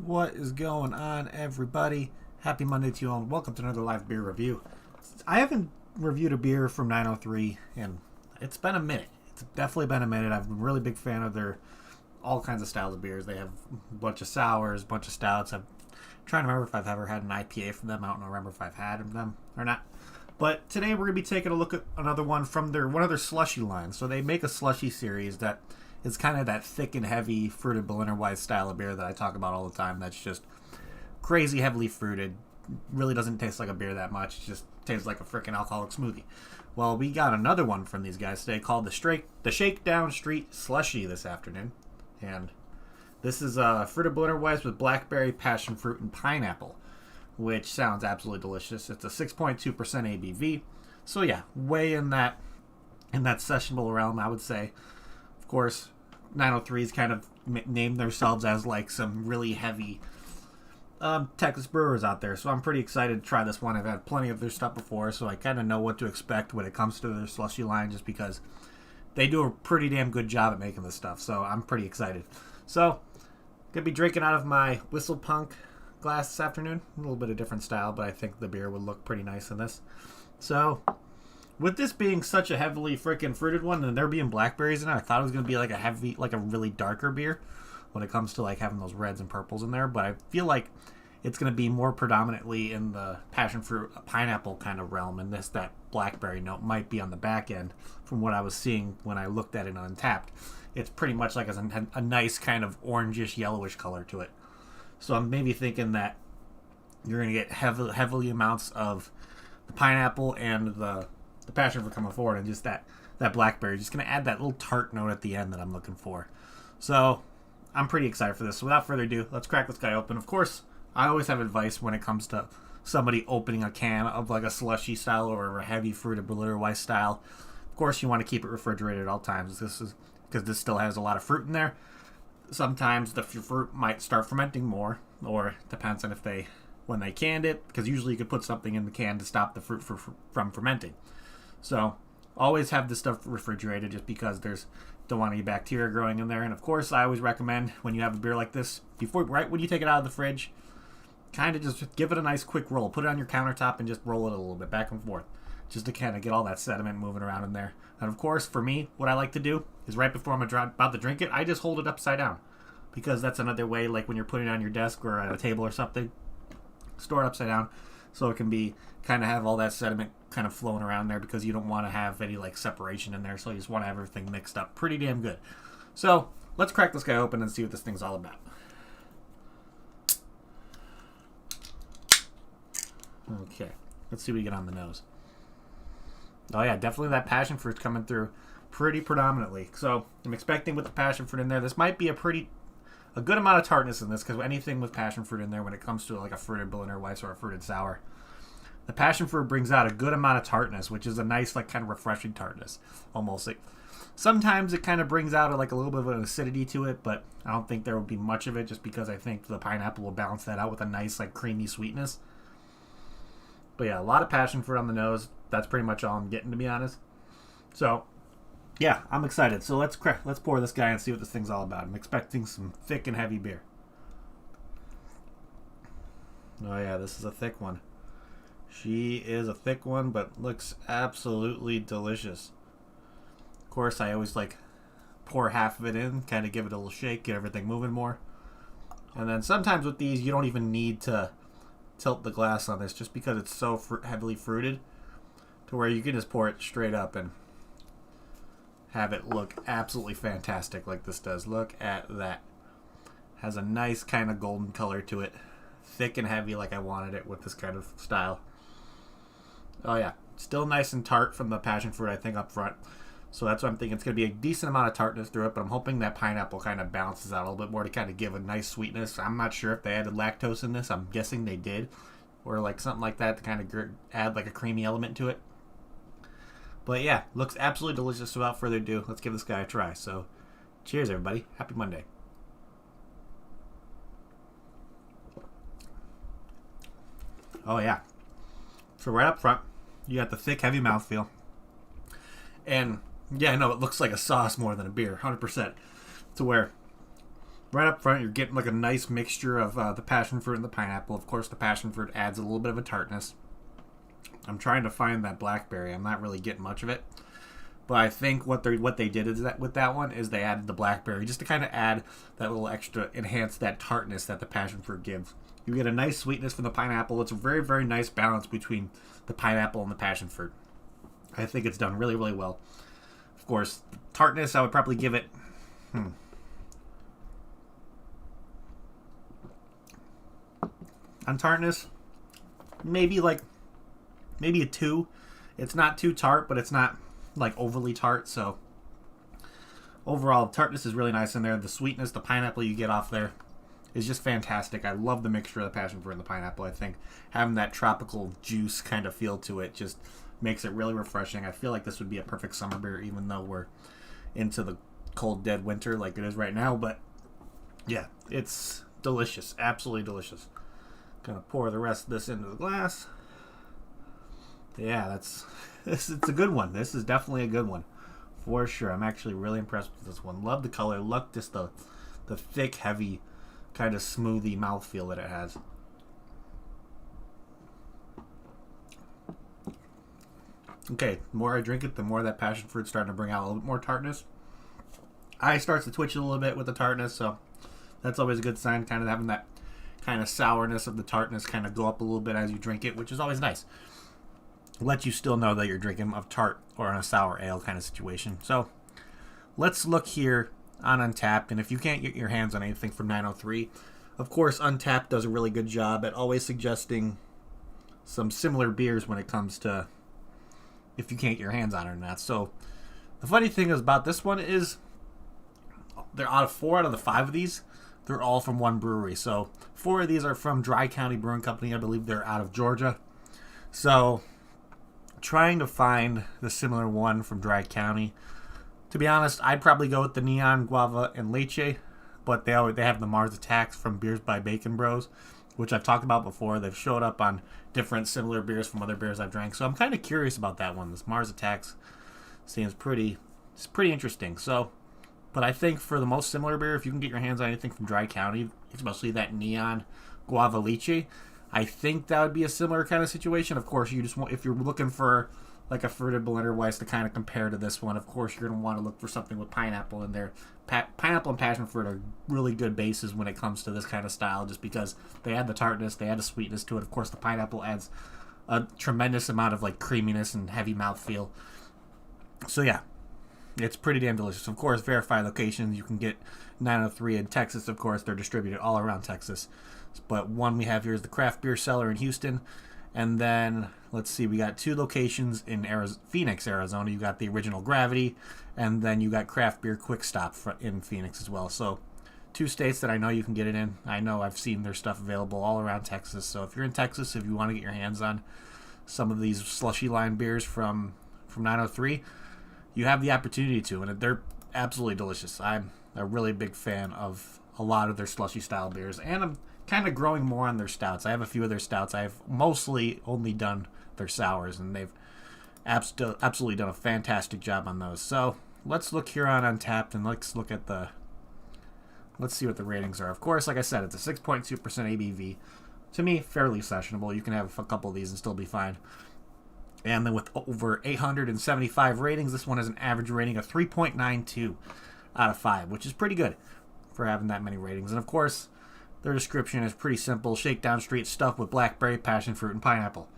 What is going on, everybody? Happy Monday to you all, and welcome to another live beer review. I haven't reviewed a beer from 903, and it's been a minute. It's definitely been a minute. I've been a really big fan of their all kinds of styles of beers. They have a bunch of sours, a bunch of stouts. I'm trying to remember if I've ever had an IPA from them. I don't remember if I've had them or not. But today we're going to be taking a look at another one from one of their Slushy lines. So they make a Slushy series that is kind of that thick and heavy fruited Berliner Weiss style of beer that I talk about all the time. That's just crazy heavily fruited. Really doesn't taste like a beer that much. It just tastes like a freaking alcoholic smoothie. Well, we got another one from these guys today called the Shakedown Street Slushy this afternoon. And this is fruited Berliner Weiss with blackberry, passion fruit, and pineapple, which sounds absolutely delicious. It's a 6.2% ABV. So yeah, way in that sessionable realm, I would say. Of course, 903's kind of named themselves as like some really heavy Texas brewers out there. So I'm pretty excited to try this one. I've had plenty of their stuff before, so I kind of know what to expect when it comes to their Slushy line, just because they do a pretty damn good job at making this stuff. So I'm pretty excited. So, gonna be drinking out of my Whistle Punk glass this afternoon. A little bit of different style, but I think the beer would look pretty nice in this. So, with this being such a heavily freaking fruited one, and there being blackberries in it, I thought it was going to be like a heavy, like a really darker beer when it comes to like having those reds and purples in there. But I feel like it's going to be more predominantly in the passion fruit, pineapple kind of realm, and that blackberry note might be on the back end from what I was seeing when I looked at it on Untapped. It's pretty much like a nice kind of orangish, yellowish color to it. So I'm maybe thinking that you're going to get heavily amounts of the pineapple and the passion fruit coming forward, and just that blackberry. Just going to add that little tart note at the end that I'm looking for. So I'm pretty excited for this. So without further ado, let's crack this guy open. Of course, I always have advice when it comes to somebody opening a can of like a slushy style or a heavy fruited Berliner Weiss style. Of course, you want to keep it refrigerated at all times. This is because this still has a lot of fruit in there. Sometimes the fruit might start fermenting more, or depends on when they canned it, because usually you could put something in the can to stop the fruit from fermenting. So always have this stuff refrigerated, just because don't want any bacteria growing in there. And of course, I always recommend when you have a beer like this, right when you take it out of the fridge, kind of just give it a nice quick roll. Put it on your countertop and just roll it a little bit back and forth, just to kind of get all that sediment moving around in there. And of course, for me, what I like to do is right before I'm about to drink it, I just hold it upside down, because that's another way, like when you're putting it on your desk or at a table or something, store it upside down so it can be kind of have all that sediment kind of flowing around there, because you don't want to have any like separation in there, so you just want to have everything mixed up pretty damn good. So let's crack this guy open and see what this thing's all about. Okay, let's see what we get on the nose. Oh yeah, definitely that passion fruit's coming through pretty predominantly. So I'm expecting with the passion fruit in there, this might be a good amount of tartness in this, because anything with passion fruit in there, when it comes to like a fruited Berliner Weiss or a fruited sour, the passion fruit brings out a good amount of tartness, which is a nice, like, kind of refreshing tartness, almost. Sometimes it kind of brings out like a little bit of an acidity to it, but I don't think there will be much of it, just because I think the pineapple will balance that out with a nice, like, creamy sweetness. But yeah, a lot of passion fruit on the nose. That's pretty much all I'm getting, to be honest. So yeah, I'm excited. So let's pour this guy and see what this thing's all about. I'm expecting some thick and heavy beer. Oh yeah, this is a thick one. She is a thick one, but looks absolutely delicious. Of course, I always like pour half of it in, kind of give it a little shake, get everything moving more. And then sometimes with these, you don't even need to tilt the glass on this, just because it's so heavily fruited, to where you can just pour it straight up and have it look absolutely fantastic like this does. Look at that. Has a nice kind of golden color to it. Thick and heavy like I wanted it with this kind of style. Oh yeah, still nice and tart from the passion fruit, I think, up front. So that's what I'm thinking. It's going to be a decent amount of tartness through it, but I'm hoping that pineapple kind of balances out a little bit more to kind of give a nice sweetness. I'm not sure if they added lactose in this. I'm guessing they did, or like something like that to kind of add like a creamy element to it. But yeah, looks absolutely delicious. So without further ado, let's give this guy a try. So cheers, everybody. Happy Monday. Oh yeah. So right up front, you got the thick, heavy mouthfeel. And yeah, I know it looks like a sauce more than a beer, 100%. To where right up front, you're getting like a nice mixture of the passion fruit and the pineapple. Of course, the passion fruit adds a little bit of a tartness. I'm trying to find that blackberry. I'm not really getting much of it. But I think what they did is that with that one is they added the blackberry just to kind of add that little extra, enhance that tartness that the passion fruit gives. You get a nice sweetness from the pineapple. It's a very, very nice balance between the pineapple and the passion fruit. I think it's done really, really well. Of course, tartness, I would probably give it... On tartness, maybe a 2. It's not too tart, but it's not like overly tart. So overall, tartness is really nice in there. The sweetness, the pineapple you get off there is just fantastic. I love the mixture of the passion fruit and the pineapple. I think having that tropical juice kind of feel to it just makes it really refreshing. I feel like this would be a perfect summer beer, even though we're into the cold, dead winter like it is right now. But yeah, it's delicious. Absolutely delicious. Gonna pour the rest of this into the glass. Yeah, it's a good one. This is definitely a good one for sure. I'm actually really impressed with this one. Love the color. Love just the thick, heavy, kind of smoothie mouthfeel that it has. Okay, the more I drink it, the more that passion fruit's starting to bring out a little bit more tartness. Eye starts to twitch a little bit with the tartness, so that's always a good sign, kind of having that kind of sourness of the tartness kind of go up a little bit as you drink it, which is always nice. Let you still know that you're drinking a tart or a sour ale kind of situation. So let's look here on Untappd, and if you can't get your hands on anything from 903, of course Untappd does a really good job at always suggesting some similar beers when it comes to if you can't get your hands on it or not. So the funny thing is about this one is they're out of 4 out of the 5 of these, they're all from one brewery. So 4 of these are from Dry County Brewing Company. I believe they're out of Georgia. So trying to find the similar one from Dry County, to be honest, I'd probably go with the Neon, Guava, and Leche, but they have the Mars Attacks from Beers by Bacon Bros, which I've talked about before. They've showed up on different similar beers from other beers I've drank, so I'm kind of curious about that one. This Mars Attacks seems pretty interesting. So, but I think for the most similar beer, if you can get your hands on anything from Dry County, especially that Neon, Guava, Leche, I think that would be a similar kind of situation. Of course, you just want, if you're looking for like a fruited blender wise to kind of compare to this one, of course you're going to want to look for something with pineapple in there. Pineapple and passion fruit are really good bases when it comes to this kind of style, just because they add the tartness, they add the sweetness to it. Of course, the pineapple adds a tremendous amount of like creaminess and heavy mouthfeel. So yeah, it's pretty damn delicious. Of course, verified locations. You can get 903 in Texas. Of course, they're distributed all around Texas. But one we have here is the Craft Beer Cellar in Houston. And then, let's see, we got 2 locations in Phoenix, Arizona. You got the Original Gravity, and then you got Craft Beer Quick Stop in Phoenix as well. So 2 states that I know you can get it in. I know I've seen their stuff available all around Texas. So if you're in Texas, if you want to get your hands on some of these slushy line beers from 903, you have the opportunity to, and they're absolutely delicious. I'm a really big fan of a lot of their slushy style beers, and I'm kind of growing more on their stouts. I have a few of their stouts. I've mostly only done their sours, and they've absolutely done a fantastic job on those. So let's look here on Untappd, and let's see what the ratings are. Of course, like I said, it's a 6.2% ABV. To me, fairly sessionable. You can have a couple of these and still be fine. And then with over 875 ratings, this one has an average rating of 3.92 out of 5, which is pretty good for having that many ratings. And of course, their description is pretty simple. Shakedown Street stuffed with blackberry, passion fruit, and pineapple.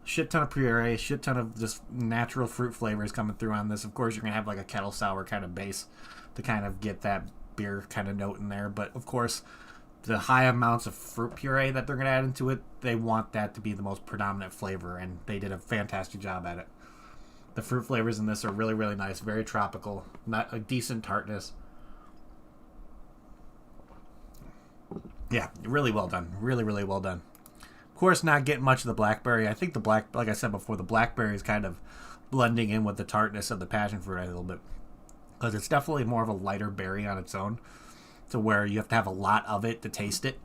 Shit ton of puree, shit ton of just natural fruit flavors coming through on this. Of course, you're going to have like a kettle sour kind of base to kind of get that beer kind of note in there. But of course, the high amounts of fruit puree that they're going to add into it, they want that to be the most predominant flavor, and they did a fantastic job at it. The fruit flavors in this are really, really nice, very tropical, not a decent tartness. Yeah, really well done. Really, really well done. Of course, not getting much of the blackberry. I think like I said before, the blackberry is kind of blending in with the tartness of the passion fruit a little bit, because it's definitely more of a lighter berry on its own, to where you have to have a lot of it to taste it.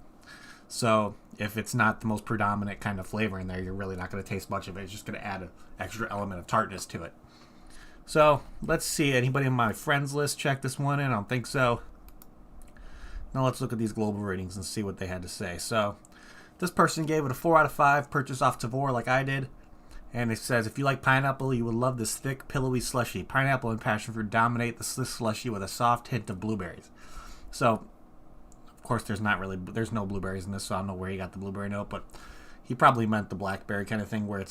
So if it's not the most predominant kind of flavor in there, you're really not going to taste much of it. It's just going to add an extra element of tartness to it. So let's see. Anybody on my friends list check this one in? I don't think so. Now let's look at these global ratings and see what they had to say. So this person gave it a 4 out of 5, purchase off Tavour like I did. And it says, if you like pineapple, you will love this thick, pillowy slushy. Pineapple and passion fruit dominate the slushy with a soft hint of blueberries. So, of course, there's no blueberries in this, so I don't know where he got the blueberry note, but he probably meant the blackberry kind of thing, where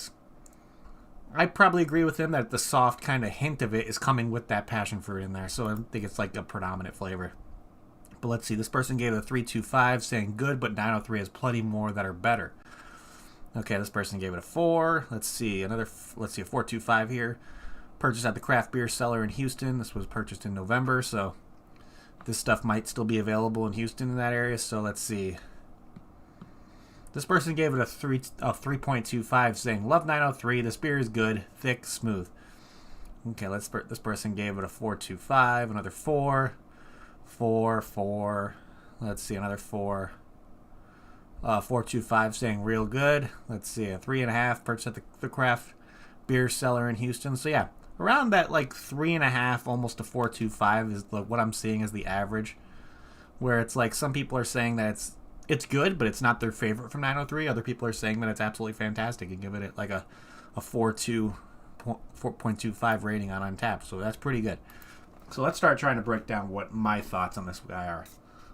I probably agree with him that the soft kind of hint of it is coming with that passion fruit in there, so I think it's like a predominant flavor. But let's see, this person gave it a 3.25, saying good, but 903 has plenty more that are better. Okay, this person gave it a 4. Let's see, a 4.25 here. Purchased at the Craft Beer Cellar in Houston. This was purchased in November, so this stuff might still be available in Houston in that area. So let's see. This person gave it a 3.25, saying love 903. This beer is good, thick, smooth. Okay, this person gave it a 4.25, another 4. 4. Let's see, another 4. 4.25 saying real good. Let's see, a 3.5 purchased at the Craft Beer Cellar in Houston. So yeah, around that like 3.5, almost a 4.25 is what I'm seeing as the average. Where it's like some people are saying that it's good, but it's not their favorite from 903. Other people are saying that it's absolutely fantastic and give it like a 4.2.5 4.25 rating on Untappd, so that's pretty good. So let's start trying to break down what my thoughts on this guy are.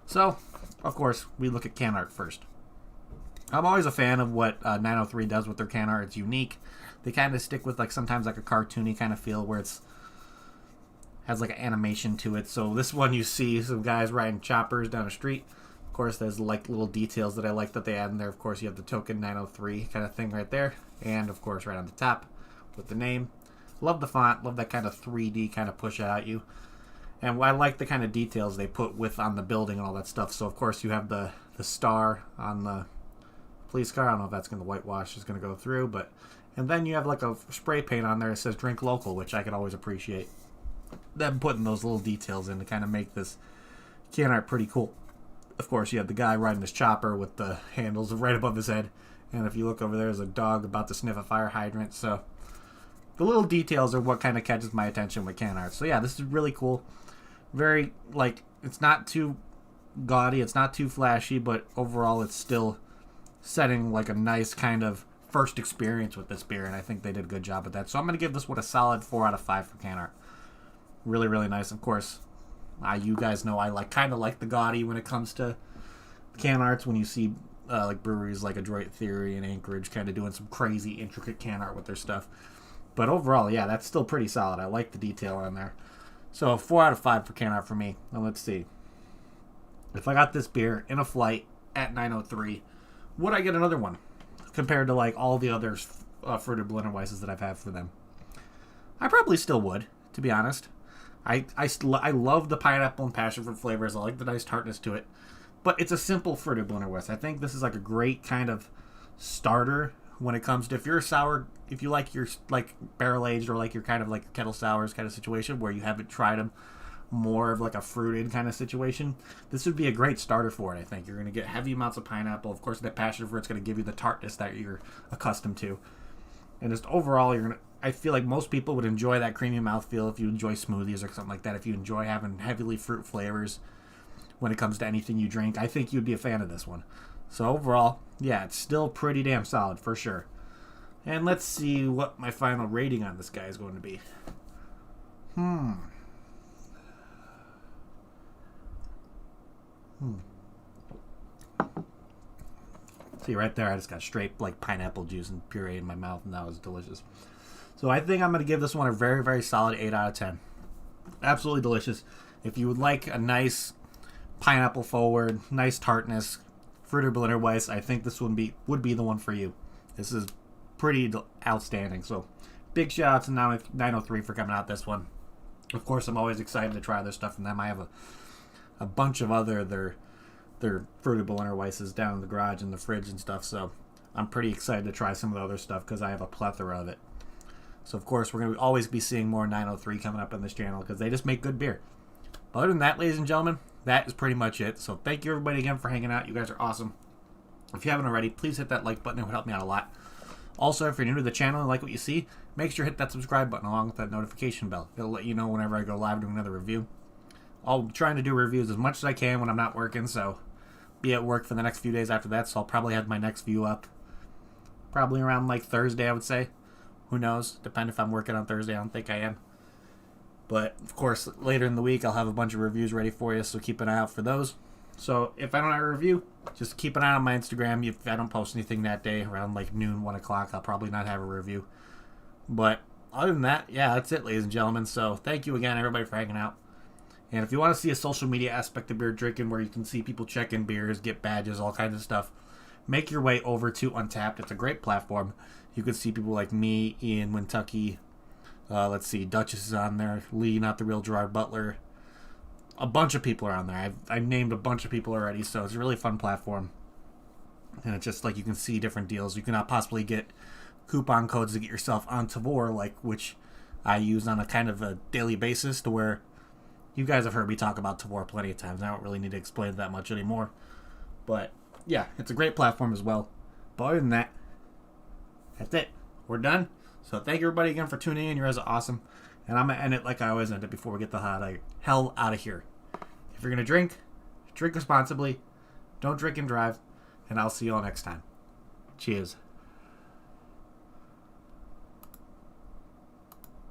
So, of course, we look at can art first. I'm always a fan of what 903 does with their can art. It's unique. They kind of stick with sometimes a cartoony kind of feel where it's has an animation to it. So this one you see some guys riding choppers down a street. Of course, there's little details that I like that they add in there. Of course, you have the token 903 kind of thing right there, and of course right on the top with the name. Love the font. Love that kind of 3D kind of push out at you. And I like the kind of details they put on the building and all that stuff. So of course you have the star on the police car. I don't know if that's going to whitewash is going to go through, and then you have a spray paint on there that says drink local, which I can always appreciate. Them putting those little details in to kind of make this can art pretty cool. Of course, you have the guy riding his chopper with the handles right above his head. And if you look over there, there's a dog about to sniff a fire hydrant. So the little details are what kind of catches my attention with can art. So yeah, this is really cool. Very, it's not too gaudy, it's not too flashy, but overall it's still setting a nice kind of first experience with this beer, and I think they did a good job with that. So I'm going to give this one a solid 4 out of 5 for can art. Really, really nice. Of course, you guys know I kind of like the gaudy when it comes to can arts. When you see breweries like Adroit Theory and Anchorage kind of doing some crazy intricate can art with their stuff. But overall, yeah, that's still pretty solid. I like the detail on there. So 4 out of 5 for can art for me. Now let's see. If I got this beer in a flight at 903, would I get another one compared to all the other fruited blender Weisses that I've had for them? I probably still would, to be honest. I love the pineapple and passion fruit flavors. I like the nice tartness to it. But it's a simple fruited blender Weiss. I think this is a great kind of starter when it comes to if you're a sour, if you like your barrel aged or your kind of kettle sours kind of situation where you haven't tried them more of a fruited kind of situation, this would be a great starter for it. I think you're going to get heavy amounts of pineapple. Of course, that passion fruit's going to give you the tartness that you're accustomed to, and just overall, I feel like most people would enjoy that creamy mouthfeel if you enjoy smoothies or something like that. If you enjoy having heavily fruit flavors when it comes to anything you drink, I think you'd be a fan of this one. So overall, yeah, it's still pretty damn solid for sure. And let's see what my final rating on this guy is going to be. See, right there, I just got straight pineapple juice and puree in my mouth, and that was delicious. So I think I'm going to give this one a very, very solid 8 out of 10. Absolutely delicious. If you would like a nice pineapple forward, nice tartness, fruited blender Weiss, I think this would be the one for you. This is pretty outstanding. So big shout out to 903 for coming out this one. Of course, I'm always excited to try their stuff from them. I have a bunch of other their fruited blender Weisses down in the garage in the fridge and stuff. So I'm pretty excited to try some of the other stuff because I have a plethora of it. So of course, we're going to always be seeing more 903 coming up on this channel because they just make good beer. But other than that, ladies and gentlemen, that is pretty much it. So thank you everybody again for hanging out. You guys are awesome. If you haven't already, please hit that like button. It would help me out a lot. Also, if you're new to the channel and like what you see, make sure to hit that subscribe button along with that notification bell. It'll let you know whenever I go live doing another review. I'm trying to do reviews as much as I can when I'm not working, so be at work for the next few days after that, so I'll probably have my next view up probably around Thursday, I would say. Who knows? Depend if I'm working on Thursday. I don't think I am. But, of course, later in the week, I'll have a bunch of reviews ready for you, so keep an eye out for those. So, if I don't have a review, just keep an eye on my Instagram. If I don't post anything that day, around noon, 1 o'clock, I'll probably not have a review. But, other than that, yeah, that's it, ladies and gentlemen. So, thank you again, everybody, for hanging out. And if you want to see a social media aspect of beer drinking where you can see people check in beers, get badges, all kinds of stuff, make your way over to Untappd. It's a great platform. You can see people like me, Ian, Wintucky, let's see, Duchess is on there, Lee, Not the Real Gerard Butler. A bunch of people are on there. I've named a bunch of people already, so it's a really fun platform. And it's just you can see different deals. You cannot possibly get coupon codes to get yourself on Tavor, which I use on a kind of a daily basis, to where you guys have heard me talk about Tavor plenty of times. I don't really need to explain it that much anymore. But, yeah, it's a great platform as well. But other than that, that's it. We're done. So thank you everybody again for tuning in. You guys are awesome. And I'm going to end it like I always end it before we get the hell out of here. If you're going to drink responsibly. Don't drink and drive. And I'll see you all next time. Cheers.